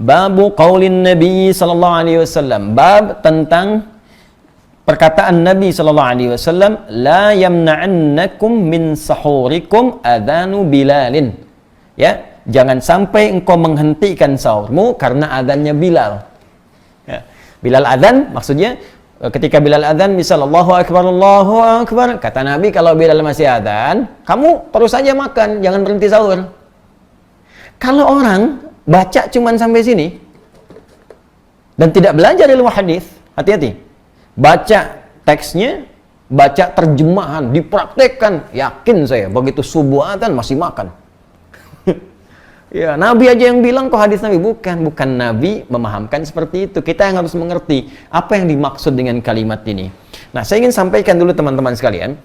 Babu qaulin Nabi sallallahu alaihi wasallam, bab tentang perkataan Nabi sallallahu alaihi wasallam, la yamna'annakum min sahurikum adzanu Bilalin. Ya, jangan sampai engkau menghentikan sahurmu karena adzannya Bilal. Ya. Bilal adzan maksudnya ketika Bilal adzan misal Allahu akbar, kata Nabi kalau Bilal masih adzan, kamu terus saja makan, jangan berhenti sahur. Kalau orang baca cuman sampai sini dan tidak belajar ilmu hadis, hati-hati. Baca teksnya, baca terjemahan, dipraktekkan, yakin saya begitu subuh adzan masih makan. Ya, Nabi aja yang bilang kok hadis Nabi, bukan Nabi memahamkan seperti itu. Kita yang harus mengerti apa yang dimaksud dengan kalimat ini. Nah, saya ingin sampaikan dulu teman-teman sekalian.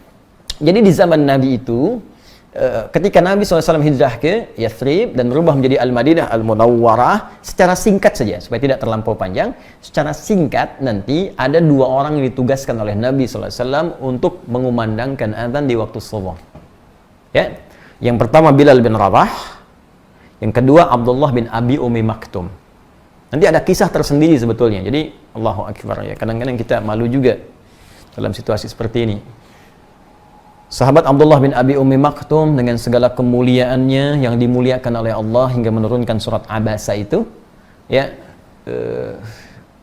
Jadi di zaman Nabi itu, ketika Nabi SAW hijrah ke Yathrib dan berubah menjadi Al-Madinah Al-Munawwarah, secara singkat saja, supaya tidak terlampau panjang, secara singkat nanti ada dua orang yang ditugaskan oleh Nabi SAW untuk mengumandangkan azan di waktu subuh. Ya, yang pertama Bilal bin Rabah, yang kedua Abdullah bin Abi Ummi Maktum. Nanti ada kisah tersendiri sebetulnya. Jadi Allahu Akbar ya. Kadang-kadang kita malu juga dalam situasi seperti ini. Sahabat Abdullah bin Abi Ummi Maktum dengan segala kemuliaannya yang dimuliakan oleh Allah hingga menurunkan surat Abasa itu, ya,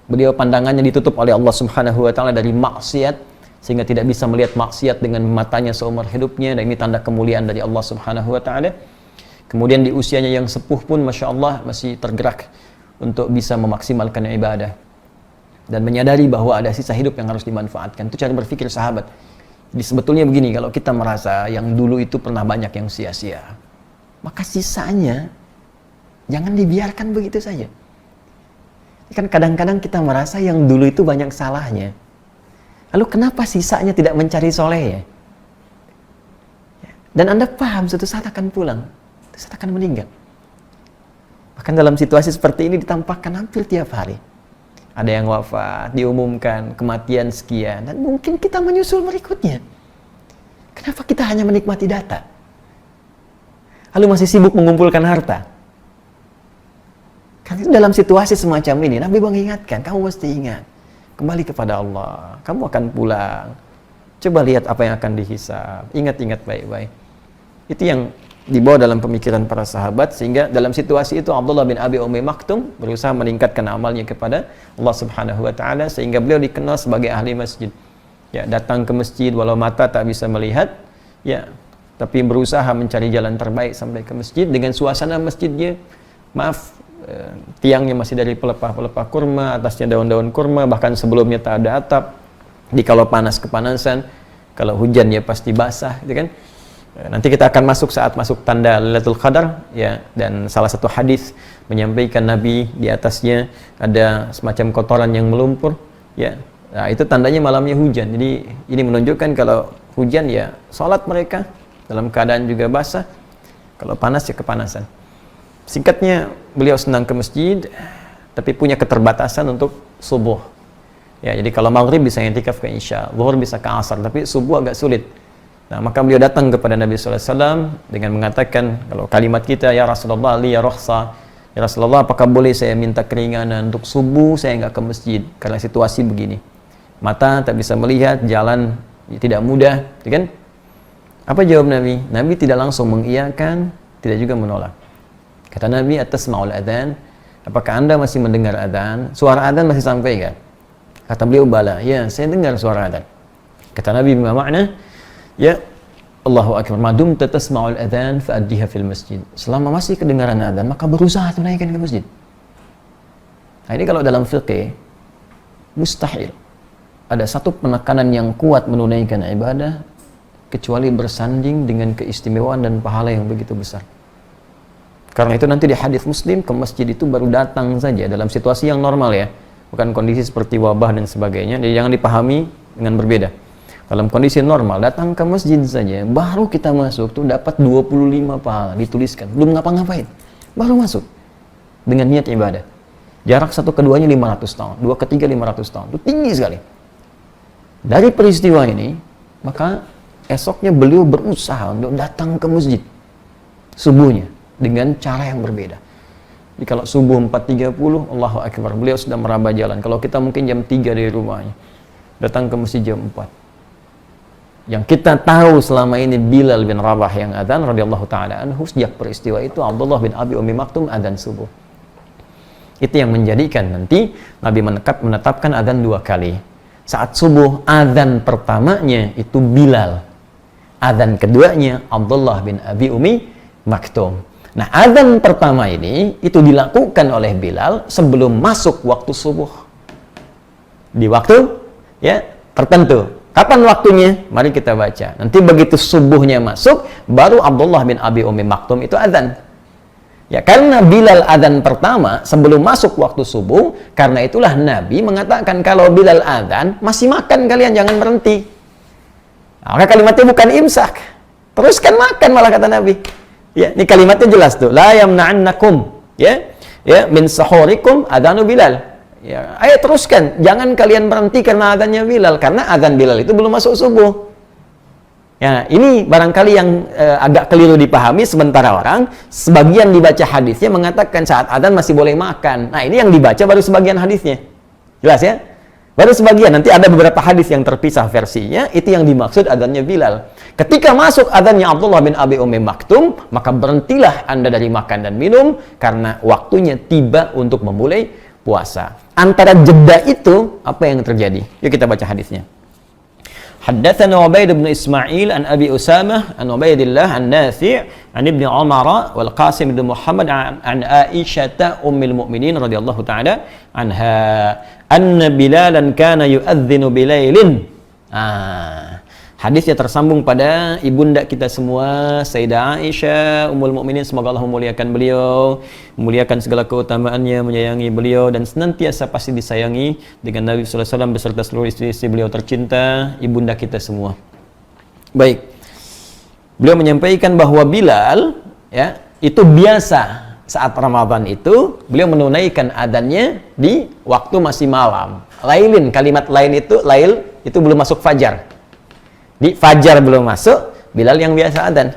beliau pandangannya ditutup oleh Allah Subhanahu wa taala dari maksiat sehingga tidak bisa melihat maksiat dengan matanya seumur hidupnya, dan ini tanda kemuliaan dari Allah Subhanahu wa taala. Kemudian di usianya yang sepuh pun Masya Allah masih tergerak untuk bisa memaksimalkan ibadah dan menyadari bahwa ada sisa hidup yang harus dimanfaatkan. Itu cara berpikir sahabat. Jadi sebetulnya begini, kalau kita merasa yang dulu itu pernah banyak yang sia-sia, maka sisanya jangan dibiarkan begitu saja. Kan kadang-kadang kita merasa yang dulu itu banyak salahnya, lalu kenapa sisanya tidak mencari soleh ya? Dan Anda paham suatu saat akan pulang, saat akan meninggal. Bahkan dalam situasi seperti ini ditampakkan hampir tiap hari. Ada yang wafat, diumumkan kematian sekian, dan mungkin kita menyusul berikutnya. Kenapa kita hanya menikmati data? Lalu masih sibuk mengumpulkan harta. Karena dalam situasi semacam ini, Nabi mengingatkan, kamu mesti ingat, kembali kepada Allah, kamu akan pulang. Coba lihat apa yang akan dihisab. Ingat-ingat baik-baik. Itu yang dibawa dalam pemikiran para sahabat, sehingga dalam situasi itu Abdullah bin Abi Ummi Maktum berusaha meningkatkan amalnya kepada Allah Subhanahu wa taala sehingga beliau dikenal sebagai ahli masjid. Ya, datang ke masjid walau mata tak bisa melihat, ya, tapi berusaha mencari jalan terbaik sampai ke masjid dengan suasana masjidnya, tiangnya masih dari pelepah-pelepah kurma, atasnya daun-daun kurma, bahkan sebelumnya tak ada atap. Di kalau panas kepanasan, kalau hujan ya pasti basah, gitu kan. Nanti kita akan masuk saat masuk tanda Lailatul Qadar, ya, dan salah satu hadis menyampaikan Nabi di atasnya ada semacam kotoran yang melumpur, ya. Nah, itu tandanya malamnya hujan. Jadi ini menunjukkan kalau hujan ya salat mereka dalam keadaan juga basah, kalau panas ya kepanasan. Singkatnya, beliau senang ke masjid tapi punya keterbatasan untuk subuh. Ya, jadi kalau maghrib bisa i'tikaf ke isya, zuhur bisa ke asar, tapi subuh agak sulit. Nah, maka beliau datang kepada Nabi SAW dengan mengatakan, kalau kalimat kita, ya Rasulullah, li ya rukhsah, ya Rasulullah, apakah boleh saya minta keringanan untuk subuh saya nggak ke masjid karena situasi begini, mata tak bisa melihat, jalan tidak mudah, kan? Apa jawab Nabi? Nabi tidak langsung mengiyakan, tidak juga menolak. Kata Nabi, atasma'ul adzan, apakah anda masih mendengar adzan? Suara adzan masih sampai nggak? Kata beliau, bala, ya saya dengar suara adzan. Kata Nabi, bima makna? Ya, Allahu Akbar, madum tasma'ul adzan fa'addiha fil masjid. Selama masih kedengaran adzan, maka berusaha tunaikan ke masjid. Nah, ini kalau dalam fiqh mustahil ada satu penekanan yang kuat menunaikan ibadah kecuali bersanding dengan keistimewaan dan pahala yang begitu besar. Karena itu nanti di hadis Muslim, ke masjid itu baru datang saja dalam situasi yang normal ya, bukan kondisi seperti wabah dan sebagainya. Jadi jangan dipahami dengan berbeda. Dalam kondisi normal, datang ke masjid saja, baru kita masuk tuh dapat 25 pahala dituliskan, belum ngapa-ngapain, baru masuk dengan niat ibadah. Jarak satu keduanya 500 tahun, dua ketiga 500 tahun, itu tinggi sekali. Dari peristiwa ini, maka esoknya beliau berusaha untuk datang ke masjid subuhnya dengan cara yang berbeda. Jadi kalau subuh 4.30, Allahu Akbar, beliau sudah meraba jalan. Kalau kita mungkin jam 3 dari rumahnya, datang ke masjid jam 4. Yang kita tahu selama ini Bilal bin Rabah yang adzan radhiyallahu taala anhu, sejak peristiwa itu Abdullah bin Abi Ummi Maktum adzan subuh. Itu yang menjadikan nanti Nabi menetapkan adzan 2 kali. Saat subuh adzan pertamanya itu Bilal. Adzan keduanya Abdullah bin Abi Ummi Maktum. Nah, adzan pertama ini itu dilakukan oleh Bilal sebelum masuk waktu subuh. Di waktu ya tertentu. Kapan waktunya? Mari kita baca. Nanti begitu subuhnya masuk, baru Abdullah bin Abi Ummi Maktum itu adzan. Ya, karena Bilal adzan pertama sebelum masuk waktu subuh, karena itulah Nabi mengatakan kalau Bilal adzan, masih makan kalian, jangan berhenti. Nah, maka kalimatnya bukan imsak. Teruskan makan malah kata Nabi. Ya, ini kalimatnya jelas tuh. La yamna'annakum ya min sahurikum adzanu Bilal. Ya, ayo teruskan, jangan kalian berhenti karena adzannya Bilal, karena adzan Bilal itu belum masuk subuh. Ya, ini barangkali yang agak keliru dipahami sementara orang, sebagian dibaca hadisnya mengatakan saat adzan masih boleh makan. Nah, ini yang dibaca baru sebagian hadisnya. Jelas ya? Baru sebagian, nanti ada beberapa hadis yang terpisah versinya, itu yang dimaksud adzannya Bilal. Ketika masuk adzannya Abdullah bin Abi Ummi Maktum, maka berhentilah Anda dari makan dan minum, karena waktunya tiba untuk memulai puasa. Antara jeda itu apa yang terjadi? Yuk kita baca hadisnya. Haddatsana Ubaid bin Ismail an Abi Usamah an Ubaidillah an Nafi' an Ibnu Umar wal Qasim bin Muhammad an Aisyah ummul mukminin radhiyallahu taala anha anna Bilalan kana yu'adzinu bilailin. Hadisnya tersambung pada ibunda kita semua, Sayyidah Aisyah ummul mukminin, semoga Allah memuliakan beliau, memuliakan segala keutamaannya, menyayangi beliau dan senantiasa pasti disayangi dengan Nabi sallallahu alaihi wasallam beserta seluruh istri-istri beliau tercinta, ibunda kita semua. Baik. Beliau menyampaikan bahwa Bilal ya, itu biasa saat Ramadan itu beliau menunaikan adzannya di waktu masih malam. Lailin, kalimat lain itu lail itu belum masuk fajar. Di fajar belum masuk, Bilal yang biasa adzan.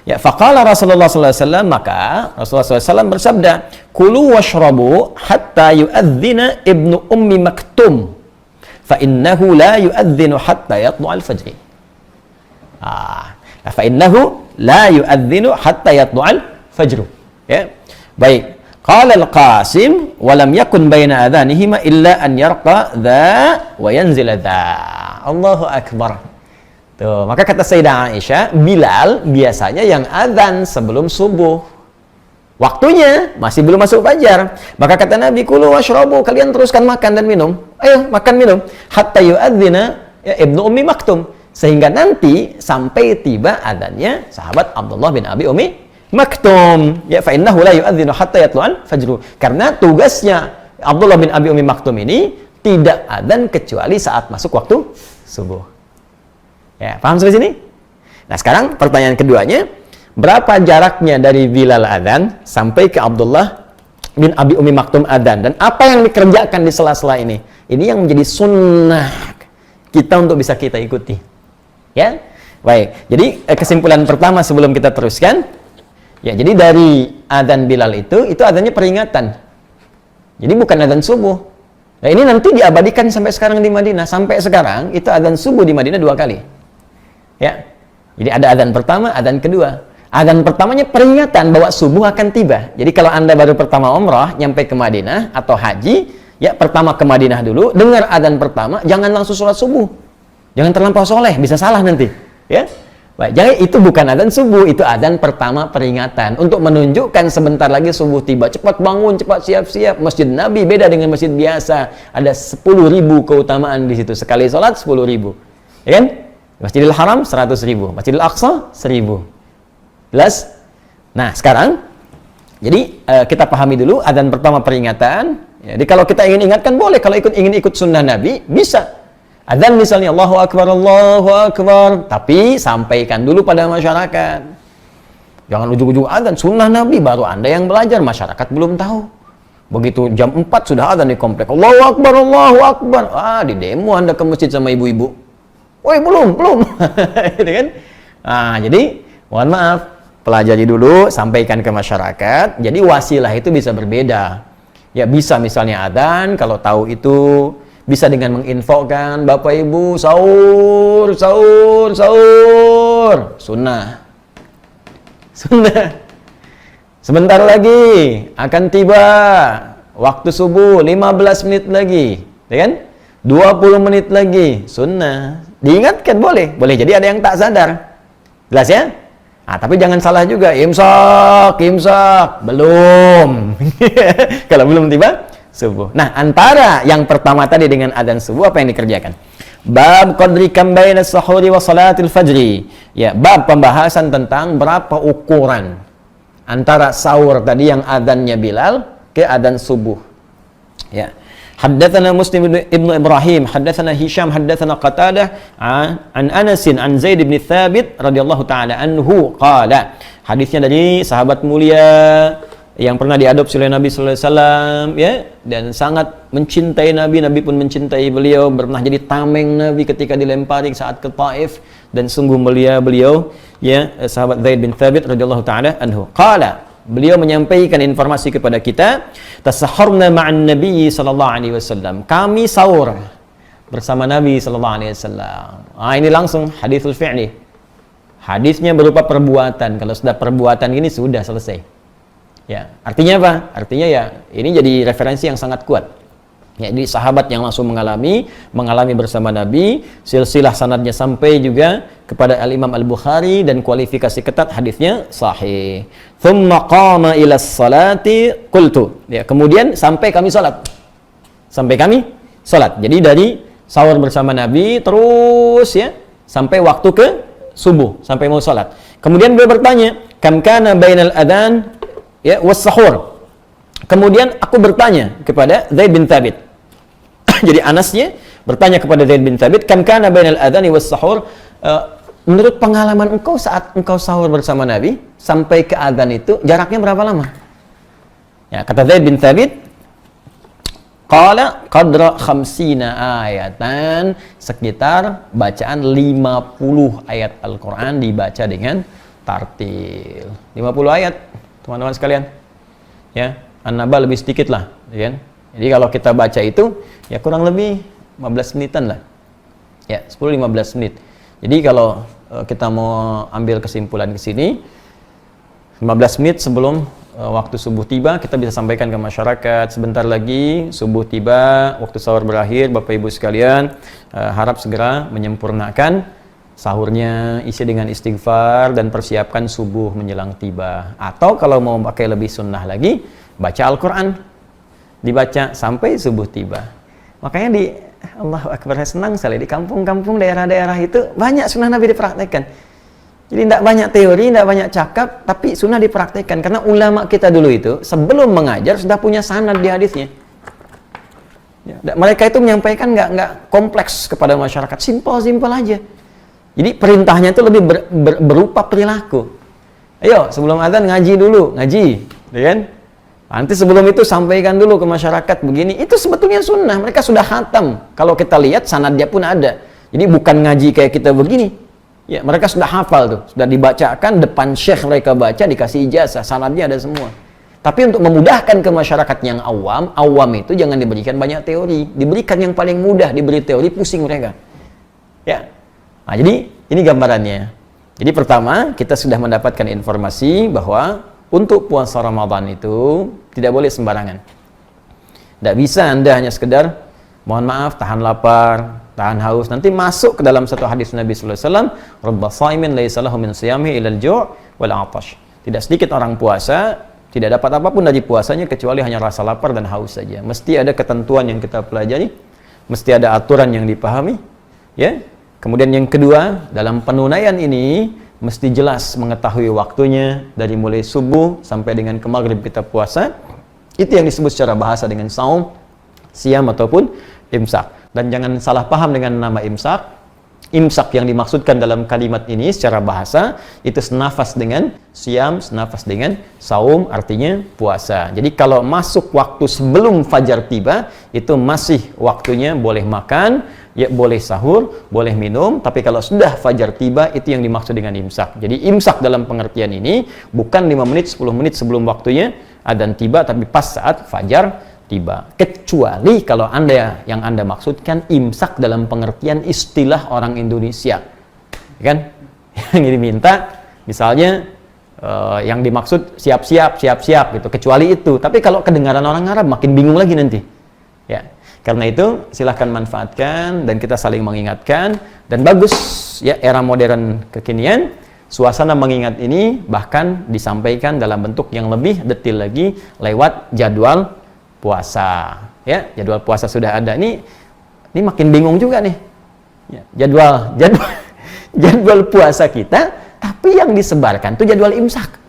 Ya, faqala Rasulullah sallallahu alaihi wasallam, maka Rasulullah sallallahu alaihi wasallam bersabda, "Kulu washrabu hatta yu'adzina Ibnu Ummi Maktum, fa innahu la yu'adzinu hatta yatlu'al fajr." Fa innahu la yu'adzinu hatta yatlu'al fajr. Ya. Baik. Qala al-Qasim wa lam yakun baina adhanihima illa an yarqa dha wa yanzila dha. Allahu akbar. Tuh, maka kata Sayyidah Aisyah, Bilal biasanya yang adzan sebelum subuh. Waktunya masih belum masuk fajar. Maka kata Nabi, kulu washrabu, kalian teruskan makan dan minum. Ayo makan minum. Hatta yu'adzina ya, Ibnu Ummi Maktum. Sehingga nanti sampai tiba adzannya sahabat Abdullah bin Abi Ummi Maktum. Ya, fa innahu la yu'adzinu hatta yatlu'al fajru. Karena tugasnya Abdullah bin Abi Ummi Maktum ini tidak adzan kecuali saat masuk waktu subuh. Ya, paham sampai sini? Nah, sekarang pertanyaan keduanya, berapa jaraknya dari Bilal adzan sampai ke Abdullah bin Abi Ummi Maktum adzan, dan apa yang dikerjakan di sela-sela ini? Ini yang menjadi sunnah kita untuk bisa kita ikuti. Ya, baik. Jadi kesimpulan pertama sebelum kita teruskan, ya, jadi dari adzan Bilal itu adzannya peringatan. Jadi bukan adzan subuh. Nah, ini nanti diabadikan sampai sekarang di Madinah. Sampai sekarang itu adzan subuh di Madinah 2 kali. Ya, jadi ada adzan pertama, adzan kedua. Adzan pertamanya peringatan bahwa subuh akan tiba. Jadi kalau Anda baru pertama umrah, nyampe ke Madinah atau haji, ya pertama ke Madinah dulu, dengar adzan pertama, jangan langsung sholat subuh. Jangan terlampau soleh, bisa salah nanti. Ya, baik. Jadi itu bukan adzan subuh, itu adzan pertama peringatan untuk menunjukkan sebentar lagi subuh tiba. Cepat bangun, cepat siap-siap. Masjid Nabi beda dengan masjid biasa. Ada 10.000 keutamaan di situ. Sekali sholat 10.000, ya kan? Masjidil Haram 100.000, Masjidil Aqsa 1.000. Jelas? Nah, sekarang jadi kita pahami dulu adzan pertama peringatan. Jadi kalau kita ingin ingatkan boleh, kalau ingin ikut sunnah Nabi bisa. Adzan misalnya Allahu Akbar, tapi sampaikan dulu pada masyarakat. Jangan ujug-ujug adzan sunnah Nabi baru Anda yang belajar, masyarakat belum tahu. Begitu jam 4 sudah adzan di komplek. Allahu Akbar. Di demo Anda ke masjid sama ibu-ibu. Woi, belum. Gitu kan? Nah, jadi mohon maaf, pelajari dulu, sampaikan ke masyarakat. Jadi wasilah itu bisa berbeda. Ya bisa misalnya adzan, kalau tahu itu bisa dengan menginfokan Bapak Ibu sahur, sahur, sahur. Sunnah. Sebentar lagi akan tiba waktu subuh 15 menit lagi, ya kan? 20 menit lagi, sunnah. Diingatkan boleh jadi ada yang tak sadar. Jelas ya? Nah, tapi jangan salah juga, imsak, belum. Kalau belum tiba subuh. Nah, antara yang pertama tadi dengan adzan subuh apa yang dikerjakan? Bab qadri kam baina as-sahuri wa salatil fajri. Ya, bab pembahasan tentang berapa ukuran antara sahur tadi yang adzannya Bilal ke adzan subuh. Ya. Haddatsana Muslim ibnu Ibrahim, haddatsana Hisham, haddatsana Qatadah an Anas an Zaid bin Thabit radhiyallahu taala anhu qala. Hadisnya dari sahabat mulia yang pernah diadopsi oleh Nabi sallallahu alaihi wasallam, ya, dan sangat mencintai Nabi, Nabi pun mencintai beliau, pernah jadi tameng Nabi ketika dilempari saat ke Taif, dan sungguh mulia beliau, ya, sahabat Zaid bin Thabit radhiyallahu taala anhu. Qala, beliau menyampaikan informasi kepada kita, tasahharna ma'an Nabi sallallahu alaihi wasallam. Kami sahur bersama Nabi sallallahu alaihi wasallam. Ini langsung haditsul fi'li. Hadisnya berupa perbuatan. Kalau sudah perbuatan ini sudah selesai. Ya, artinya apa? Artinya ya ini jadi referensi yang sangat kuat. Ya, jadi sahabat yang langsung mengalami bersama Nabi, silsilah sanadnya sampai juga kepada Al-Imam Al-Bukhari dan kualifikasi ketat hadisnya sahih. Tsumma qama ila salati qultu. Ya, kemudian sampai kami salat. Jadi dari sahur bersama Nabi terus ya sampai waktu ke subuh, sampai mau salat. Kemudian beliau bertanya, kam kana bainal adzan ya was sahur. Kemudian aku bertanya kepada Zaid bin Thabit. Jadi Anasnya bertanya kepada Zaid bin Thabit, kam kana bainal adzani was sahur, menurut pengalaman engkau saat engkau sahur bersama Nabi sampai ke adzan itu jaraknya berapa lama? Ya, kata Zaid bin Thabit, qala qadra 50 ayatan, sekitar bacaan 50 ayat Al-Qur'an dibaca dengan tartil. 50 ayat, teman-teman sekalian. Ya, An-Naba lebih sedikit lah, ya kan? Jadi kalau kita baca itu ya kurang lebih 15 menitan lah. Ya, 10-15 menit. Jadi kalau kita mau ambil kesimpulan ke sini, 15 menit sebelum waktu subuh tiba, kita bisa sampaikan ke masyarakat, sebentar lagi subuh tiba, waktu sahur berakhir, Bapak Ibu sekalian, harap segera menyempurnakan sahurnya, isi dengan istighfar dan persiapkan subuh menjelang tiba. Atau kalau mau pakai lebih sunnah lagi, baca Al-Quran, dibaca sampai subuh tiba. Makanya di Allahu Akbar, senang sekali di kampung-kampung daerah-daerah itu banyak sunnah Nabi dipraktekkan. Jadi tidak banyak teori, tidak banyak cakap, tapi sunnah dipraktekkan. Karena ulama kita dulu itu sebelum mengajar sudah punya sanad di hadisnya. Ya, mereka itu menyampaikan nggak kompleks kepada masyarakat, simpel aja. Jadi perintahnya itu lebih berupa perilaku. Ayo sebelum azan ngaji dulu, ya kan? Nanti sebelum itu sampaikan dulu ke masyarakat begini. Itu sebetulnya sunnah. Mereka sudah khatam. Kalau kita lihat sanadnya pun ada. Jadi bukan ngaji kayak kita begini. Ya, mereka sudah hafal tuh. Sudah dibacakan depan syekh, mereka baca, dikasih ijazah. Sanadnya ada semua. Tapi untuk memudahkan ke masyarakat yang awam itu jangan diberikan banyak teori. Diberikan yang paling mudah. Diberi teori pusing mereka. Ya. Nah, jadi ini gambarannya. Jadi pertama kita sudah mendapatkan informasi bahwa untuk puasa Ramadan itu tidak boleh sembarangan. Tidak bisa Anda hanya sekedar mohon maaf tahan lapar, tahan haus, nanti masuk ke dalam satu hadis Nabi sallallahu alaihi wasallam, "Rubba shaimin laisa lahu min shiyamihi illa al-ju' wal 'atash." Tidak sedikit orang puasa tidak dapat apapun dari puasanya kecuali hanya rasa lapar dan haus saja. Mesti ada ketentuan yang kita pelajari, mesti ada aturan yang dipahami, ya. Kemudian yang kedua, dalam penunaian ini mesti jelas mengetahui waktunya dari mulai subuh sampai dengan ke maghrib kita puasa. Itu yang disebut secara bahasa dengan saum, siam ataupun imsak. Dan jangan salah paham dengan nama imsak. Imsak yang dimaksudkan dalam kalimat ini secara bahasa itu senafas dengan siam, senafas dengan saum, artinya puasa. Jadi kalau masuk waktu sebelum fajar tiba, itu masih waktunya boleh makan, ya boleh sahur, boleh minum, tapi kalau sudah fajar tiba, itu yang dimaksud dengan imsak. Jadi imsak dalam pengertian ini bukan 5 menit, 10 menit sebelum waktunya adzan tiba, tapi pas saat fajar tiba. Kecuali kalau yang Anda maksudkan imsak dalam pengertian istilah orang Indonesia. Kan? Yang diminta misalnya yang dimaksud siap-siap gitu. Kecuali itu. Tapi kalau kedengaran orang Arab makin bingung lagi nanti. Ya. Karena itu silahkan manfaatkan dan kita saling mengingatkan, dan bagus ya, era modern kekinian suasana mengingat ini bahkan disampaikan dalam bentuk yang lebih detail lagi lewat jadwal puasa. Ya, jadwal puasa sudah ada. Ini makin bingung juga nih. Ya, jadwal puasa kita, tapi yang disebarkan itu jadwal imsak.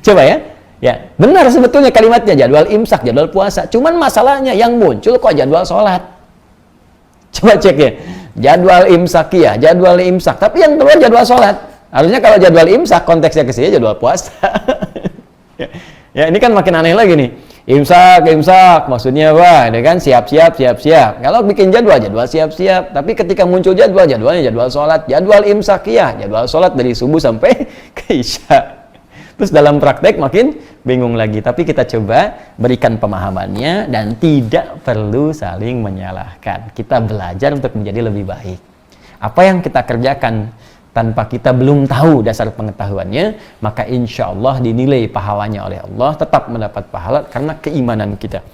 Coba ya. Ya, benar sebetulnya kalimatnya jadwal imsak, jadwal puasa. Cuman masalahnya yang muncul kok jadwal sholat. Coba cek ya. Jadwal imsakiyah, jadwal imsak. Tapi yang keluar jadwal sholat. Harusnya kalau jadwal imsak konteksnya ke sini jadwal puasa. Ya, ini kan makin aneh lagi nih. Imsak maksudnya wah, ini kan siap-siap. Kalau bikin jadwal siap-siap, tapi ketika muncul jadwalnya jadwal sholat, jadwal imsakiyah, jadwal sholat dari subuh sampai ke isya. Terus dalam praktek makin bingung lagi. Tapi kita coba berikan pemahamannya dan tidak perlu saling menyalahkan. Kita belajar untuk menjadi lebih baik. Apa yang kita kerjakan tanpa kita belum tahu dasar pengetahuannya, maka insya Allah dinilai pahalanya oleh Allah, tetap mendapat pahala karena keimanan kita.